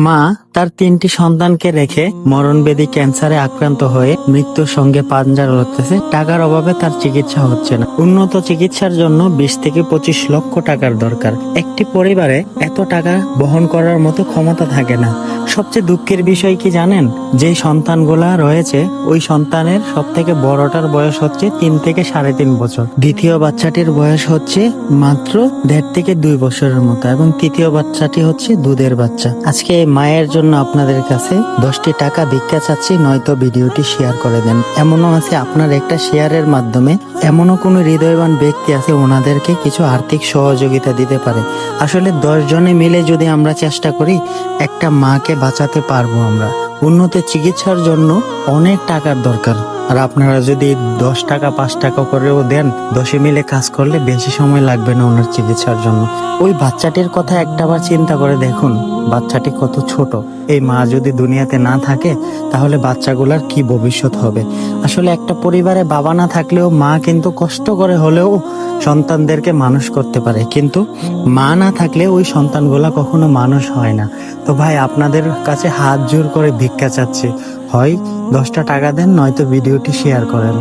মা তার 3টি সন্তানকে রেখে মরণবেদী ক্যান্সারে আক্রান্ত হয়ে মৃত্যুর সঙ্গে পাঞ্জা লড়তেছে। টাকার অভাবে তার চিকিৎসা হচ্ছে না। উন্নত চিকিৎসার জন্য 20 থেকে 25 লক্ষ টাকার দরকার। একটি পরিবারে এত টাকা বহন করার মতো ক্ষমতা থাকে না। সবচেয়ে দুঃখের বিষয় কি জানেন? যে সন্তানগুলা রয়েছে ওই সন্তানের সব থেকে বড়টার বয়স হচ্ছে 3 থেকে 3.5 বছর। দ্বিতীয় বাচ্চাটির বয়স হচ্ছে মাত্র 1.5 থেকে 2 বছরের মতো, এবং তৃতীয় বাচ্চাটি হচ্ছে দুধের বাচ্চা। আজকে এই মায়ের জন্য আপনাদের কাছে 10টি টাকা ভিক্ষা চাচ্ছি, নয়তো ভিডিওটি শেয়ার করে দেন। এমনও আছে আপনার একটা শেয়ারের মাধ্যমে এমনও কোনো হৃদয়বান ব্যক্তি আছে, ওনাদেরকে কিছু আর্থিক সহযোগিতা দিতে পারে। আসলে 10 জনে মিলে যদি আমরা চেষ্টা করি, একটা মাকে বাঁচাতে পারবো আমরা। উন্নত চিকিৎসার জন্য অনেক টাকার দরকার। আর আপনারা যদি 10 টাকা 5 টাকা করেও দেন, 10 মিলে কাজ করলে বেশি সময় লাগবে না ওনার চিকিৎসার জন্য। ওই বাচ্চাটির কথা একটাবার চিন্তা করে দেখুন, বাচ্চাটি কত ছোট। এই মা যদি দুনিয়াতে না থাকে তাহলে বাচ্চাগুলার কি ভবিষ্যৎ হবে? আসলে একটা পরিবারে বাবা না থাকলেও মা কিন্তু কষ্ট করে হলেও সন্তানদেরকে মানুষ করতে পারে, কিন্তু মা না থাকলে ওই সন্তানগুলা কখনো মানুষ হয় না। তো ভাই, আপনাদের কাছে হাত জোর করে ভিক্ষা চাচ্ছি, হয় 10টা টাকা দেন, নয়তো ভিডিওটি শেয়ার করেন।